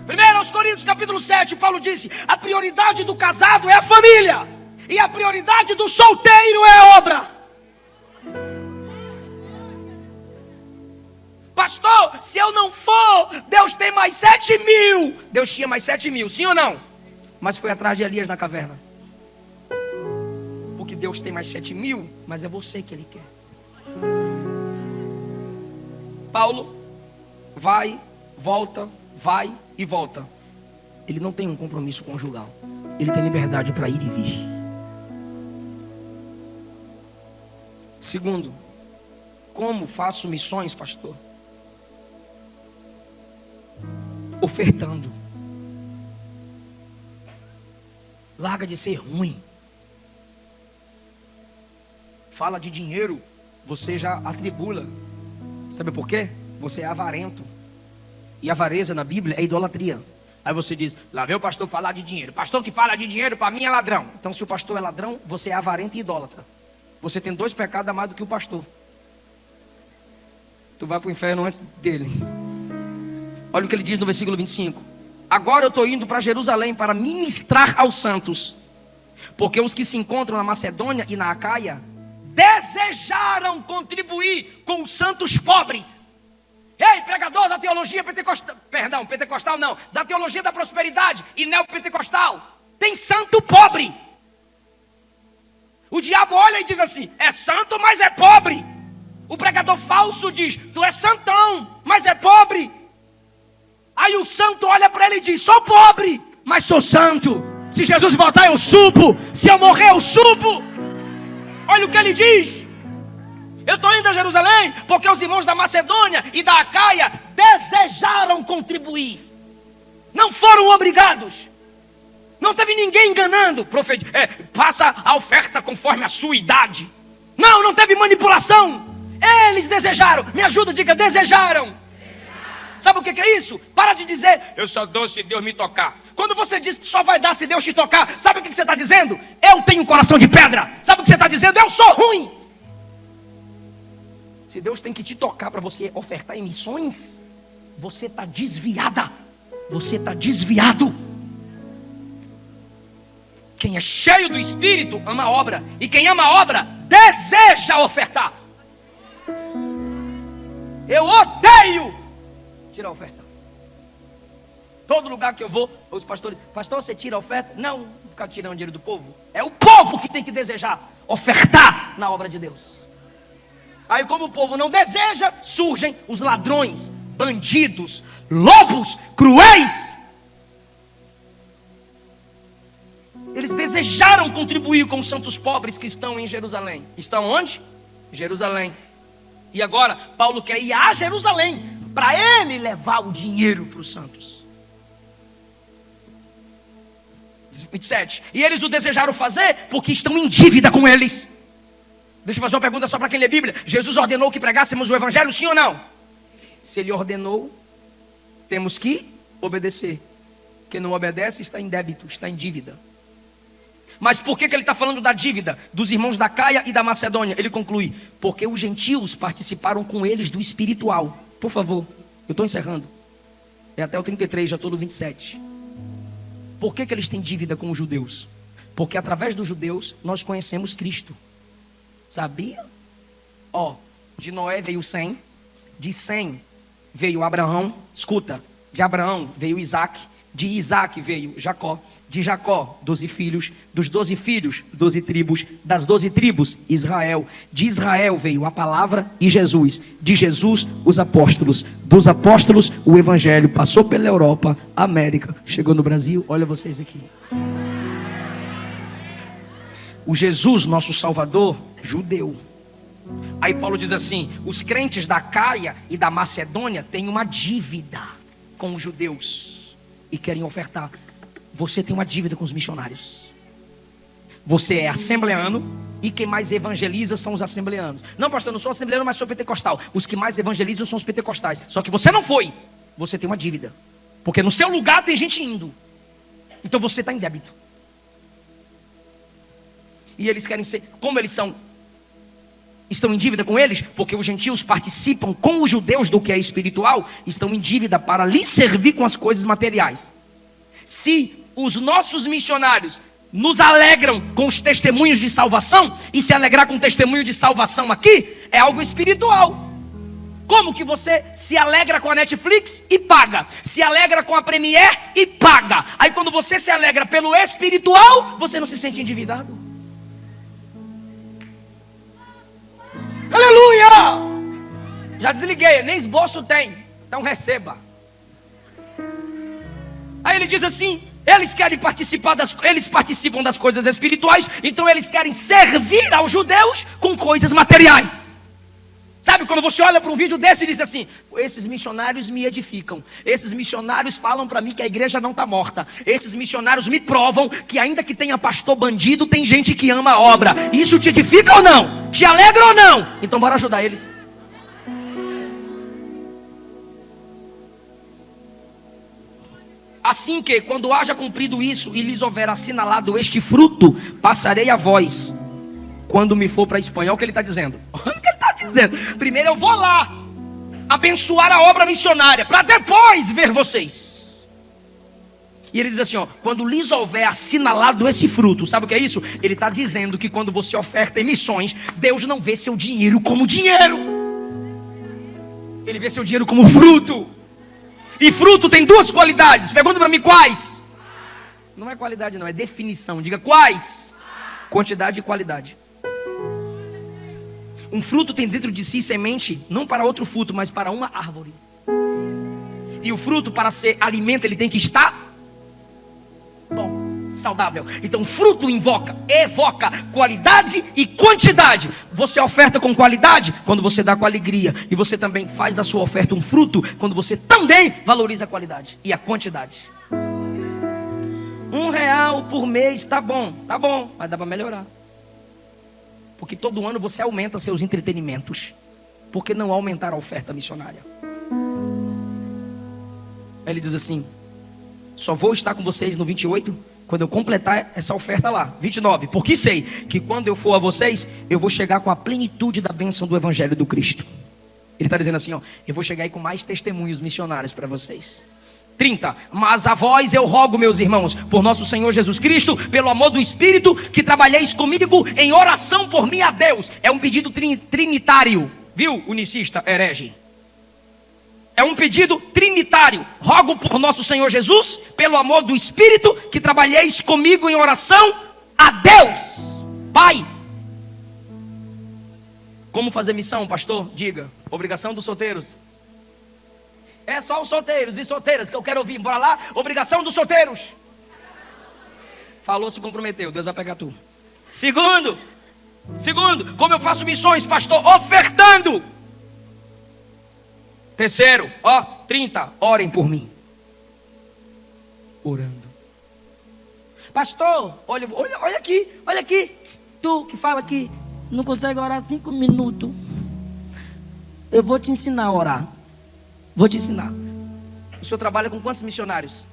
1 Coríntios capítulo 7, Paulo disse, a prioridade do casado é a família, e a prioridade do solteiro é a obra. Pastor, se eu não for, Deus tem mais 7.000. Deus tinha mais 7.000, sim ou não? Mas foi atrás de Elias na caverna. Porque Deus tem mais 7.000, mas é você que Ele quer. Paulo vai, volta, vai e volta. Ele não tem um compromisso conjugal. Ele tem liberdade para ir e vir. Segundo, como faço missões, pastor? Ofertando. Larga de ser ruim. Fala de dinheiro, você já atribula. Sabe por quê? Você é avarento. E avareza na Bíblia é idolatria. Aí você diz, lá vem o pastor falar de dinheiro. Pastor que fala de dinheiro para mim é ladrão. Então se o pastor é ladrão, você é avarento e idólatra. Você tem 2 pecados a mais do que o pastor. Tu vai para o inferno antes dele. Olha o que ele diz no versículo 25. Agora eu estou indo para Jerusalém para ministrar aos santos. Porque os que se encontram na Macedônia e na Acaia desejaram contribuir com os santos pobres. Ei, pregador da teologia pentecostal, pentecostal não, da teologia da prosperidade e neopentecostal, tem santo pobre. O diabo olha e diz assim: é santo, mas é pobre. O pregador falso diz: tu és santão, mas é pobre. Aí o santo olha para ele e diz: sou pobre, mas sou santo. Se Jesus voltar eu subo, se eu morrer eu subo. Olha o que ele diz: eu estou indo a Jerusalém porque os irmãos da Macedônia e da Acaia desejaram contribuir, não foram obrigados. Não teve ninguém enganando, faça a oferta conforme a sua idade. Não teve manipulação. Eles desejaram. Me ajuda, diga: desejaram. Sabe o que é isso? Para de dizer: eu só dou se Deus me tocar. Quando você diz que só vai dar se Deus te tocar, sabe o que você está dizendo? Eu tenho coração de pedra. Sabe o que você está dizendo? Eu sou ruim. Se Deus tem que te tocar para você ofertar em missões, você está desviada. Você está desviado. Quem é cheio do Espírito ama a obra. E quem ama a obra deseja ofertar. Eu odeio tirar a oferta. Todo lugar que eu vou, os pastores: pastor, você tira a oferta? Não, vou ficar tirando dinheiro do povo. É o povo que tem que desejar ofertar na obra de Deus. Aí, como o povo não deseja, surgem os ladrões, bandidos, lobos cruéis. Eles desejaram contribuir com os santos pobres que estão em Jerusalém. Estão onde? Jerusalém. E agora Paulo quer ir a Jerusalém para ele levar o dinheiro para os santos. 27. E eles o desejaram fazer porque estão em dívida com eles. Deixa eu fazer uma pergunta só para quem lê Bíblia. Jesus ordenou que pregássemos o evangelho, sim ou não? Se ele ordenou, temos que obedecer. Quem não obedece está em débito, está em dívida. Mas por que ele está falando da dívida dos irmãos da Acaia e da Macedônia? Ele conclui: porque os gentios participaram com eles do espiritual. Por favor, eu estou encerrando. É até o 33, já estou no 27. Por que eles têm dívida com os judeus? Porque através dos judeus nós conhecemos Cristo. Sabia? De Noé veio Sem, de Sem veio Abraão. Escuta, de Abraão veio Isaac, de Isaac veio Jacó, de Jacó 12 filhos, dos 12 filhos 12 tribos, das 12 tribos Israel, de Israel veio a palavra e Jesus, de Jesus os apóstolos, dos apóstolos o evangelho passou pela Europa, América, chegou no Brasil. Olha vocês aqui. O Jesus, nosso Salvador, judeu. Aí Paulo diz assim: os crentes da Acaia e da Macedônia têm uma dívida com os judeus e querem ofertar. Você tem uma dívida com os missionários. Você é assembleano e quem mais evangeliza são os assembleanos. Não, pastor, eu não sou assembleano, mas sou pentecostal. Os que mais evangelizam são os pentecostais. Só que você não foi. Você tem uma dívida, porque no seu lugar tem gente indo. Então você está em débito. E eles querem ser, como eles estão em dívida com eles, porque os gentios participam com os judeus do que é espiritual, estão em dívida para lhes servir com as coisas materiais. Se os nossos missionários nos alegram com os testemunhos de salvação, e se alegrar com o testemunho de salvação aqui é algo espiritual. Como que você se alegra com a Netflix e paga, se alegra com a Premiere e paga, aí quando você se alegra pelo espiritual, você não se sente endividado? Aleluia! Já desliguei, nem esboço tem, então receba. Aí ele diz assim: eles querem participar eles participam das coisas espirituais, então eles querem servir aos judeus com coisas materiais. Sabe, quando você olha para um vídeo desse e diz assim: esses missionários me edificam, esses missionários falam para mim que a igreja não está morta, esses missionários me provam que ainda que tenha pastor bandido, tem gente que ama a obra. Isso te edifica ou não? Te alegra ou não? Então bora ajudar eles. Assim que, quando haja cumprido isso e lhes houver assinalado este fruto, passarei a vós quando me for para a Espanha. Olha o que ele está dizendo. Olha o que ele está dizendo. Primeiro eu vou lá abençoar a obra missionária, para depois ver vocês. E ele diz assim, quando lhes houver assinalado esse fruto. Sabe o que é isso? Ele está dizendo que quando você oferta em missões, Deus não vê seu dinheiro como dinheiro, Ele vê seu dinheiro como fruto. E fruto tem duas qualidades. Pergunta para mim quais. Não é qualidade não, é definição. Diga quais. quantidade e qualidade. Um fruto tem dentro de si semente, não para outro fruto, mas para uma árvore. E o fruto, para ser alimento, ele tem que estar bom, saudável. Então fruto evoca qualidade e quantidade. Você oferta com qualidade quando você dá com alegria. E você também faz da sua oferta um fruto quando você também valoriza a qualidade e a quantidade. R$1 por mês, tá bom, mas dá para melhorar. Porque todo ano você aumenta seus entretenimentos. Por que não aumentar a oferta missionária? Ele diz assim: só vou estar com vocês no 28 quando eu completar essa oferta lá. 29, porque sei que quando eu for a vocês, eu vou chegar com a plenitude da bênção do Evangelho do Cristo. Ele está dizendo assim, ó, eu vou chegar aí com mais testemunhos missionários para vocês. 30, mas a vós eu rogo, meus irmãos, por nosso Senhor Jesus Cristo, pelo amor do Espírito, que trabalheis comigo em oração por mim a Deus. É um pedido trinitário, viu, unicista herege? É um pedido trinitário. Rogo por nosso Senhor Jesus, pelo amor do Espírito, que trabalheis comigo em oração a Deus Pai. Como fazer missão, pastor? Diga. Obrigação dos solteiros. É só os solteiros e solteiras que eu quero ouvir. Bora lá. Obrigação dos solteiros. Falou, se comprometeu. Deus vai pegar tu. Segundo, como eu faço missões, pastor? Ofertando. Terceiro, 30, orem por mim. Orando. Pastor, olha aqui. Psst, tu que fala que não consegue orar 5 minutos. Eu vou te ensinar a orar. Vou te ensinar. O senhor trabalha com quantos missionários?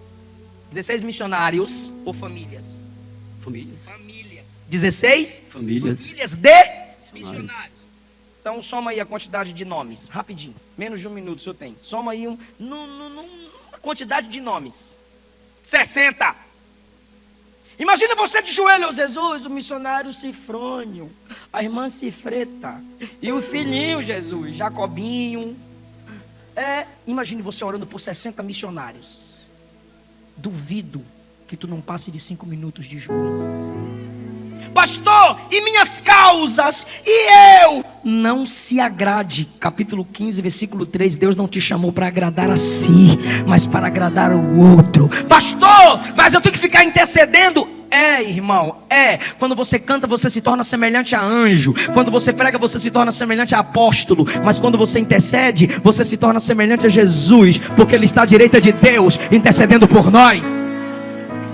16 missionários ou famílias? Famílias. 16 famílias de missionários. Então soma aí a quantidade de nomes, rapidinho. Menos de 1 minuto o senhor tem. Soma aí uma quantidade de nomes. 60. Imagina você de joelho, Jesus, o missionário Cifrônio, a irmã Cifreta e o filhinho Jesus, Jacobinho. Imagine você orando por 60 missionários. Duvido que tu não passe de 5 minutos de joelho. Pastor, e minhas causas? E eu? Não se agrade. Capítulo 15, versículo 3. Deus não te chamou para agradar a si, mas para agradar o outro. Pastor, mas eu tenho que ficar intercedendo? Irmão, quando você canta, você se torna semelhante a anjo. Quando você prega, você se torna semelhante a apóstolo. Mas quando você intercede, você se torna semelhante a Jesus, porque Ele está à direita de Deus, intercedendo por nós.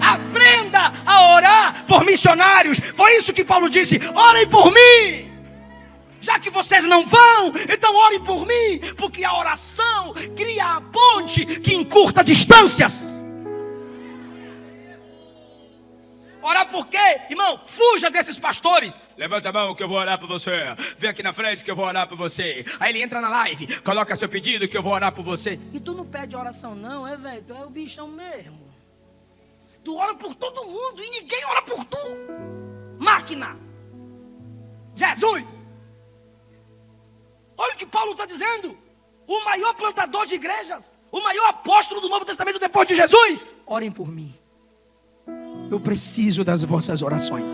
Aprenda a orar por missionários. Foi isso que Paulo disse: orem por mim. Já que vocês não vão, então orem por mim, porque a oração cria a ponte que encurta distâncias. Orar por quê? Irmão, fuja desses pastores. Levanta a mão que eu vou orar por você. Vem aqui na frente que eu vou orar por você. Aí ele entra na live, coloca seu pedido que eu vou orar por você. E tu não pede oração não, velho? Tu é o bichão mesmo. Tu ora por todo mundo e ninguém ora por tu. Máquina. Jesus. Olha o que Paulo está dizendo. O maior plantador de igrejas, o maior apóstolo do Novo Testamento depois de Jesus. Orem por mim. Eu preciso das vossas orações.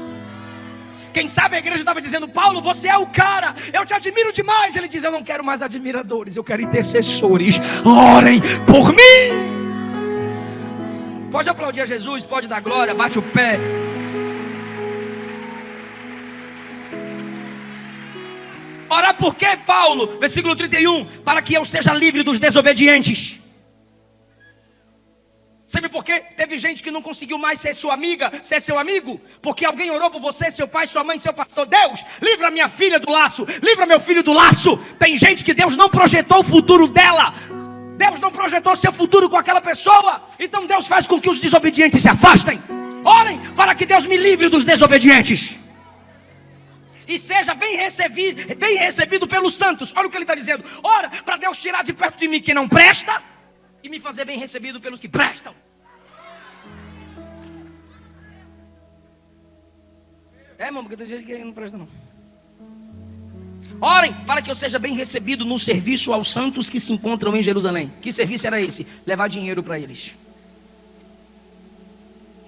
Quem sabe a igreja estava dizendo: Paulo, você é o cara, eu te admiro demais. Ele diz: eu não quero mais admiradores, eu quero intercessores. Orem por mim. Pode aplaudir a Jesus, pode dar glória, bate o pé. Orar por quê, Paulo? Versículo 31. Para que eu seja livre dos desobedientes. Sabe por quê? Teve gente que não conseguiu mais ser sua amiga, ser seu amigo, porque alguém orou por você, seu pai, sua mãe, seu pastor. Deus, livra minha filha do laço, livra meu filho do laço. Tem gente que Deus não projetou o futuro dela. Deus não projetou seu futuro com aquela pessoa. Então Deus faz com que os desobedientes se afastem. Orem para que Deus me livre dos desobedientes. E seja bem recebido pelos santos. Olha o que ele está dizendo. Ora para Deus tirar de perto de mim quem não presta e me fazer bem recebido pelos que prestam. Irmão, porque tem gente que não presta não. Orem para que eu seja bem recebido no serviço aos santos que se encontram em Jerusalém. Que serviço era esse? Levar dinheiro para eles.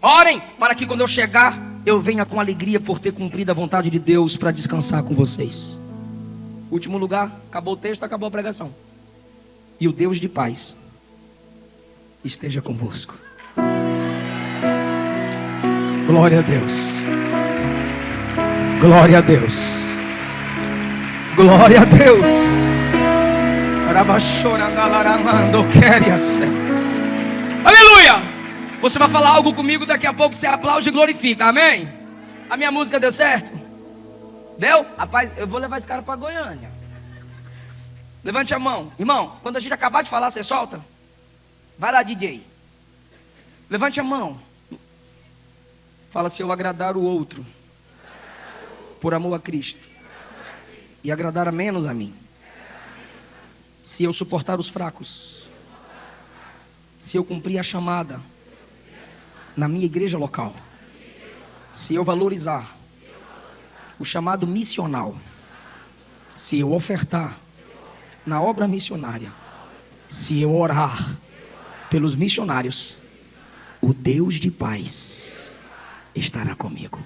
Orem para que quando eu chegar eu venha com alegria por ter cumprido a vontade de Deus para descansar com vocês. Último lugar, acabou o texto, acabou a pregação. E o Deus de paz esteja convosco. Glória a Deus. Glória a Deus. Glória a Deus. Aleluia. Você vai falar algo comigo, daqui a pouco você aplaude e glorifica, amém? A minha música deu certo? Deu? Rapaz, eu vou levar esse cara para Goiânia. Levante a mão. Irmão, quando a gente acabar de falar, você solta? Vai lá, DJ. Levante a mão. Fala: se eu agradar o outro por amor a Cristo e agradar a menos a mim, se eu suportar os fracos, se eu cumprir a chamada na minha igreja local, se eu valorizar o chamado missional, se eu ofertar na obra missionária, se eu orar pelos missionários, o Deus de paz estará comigo.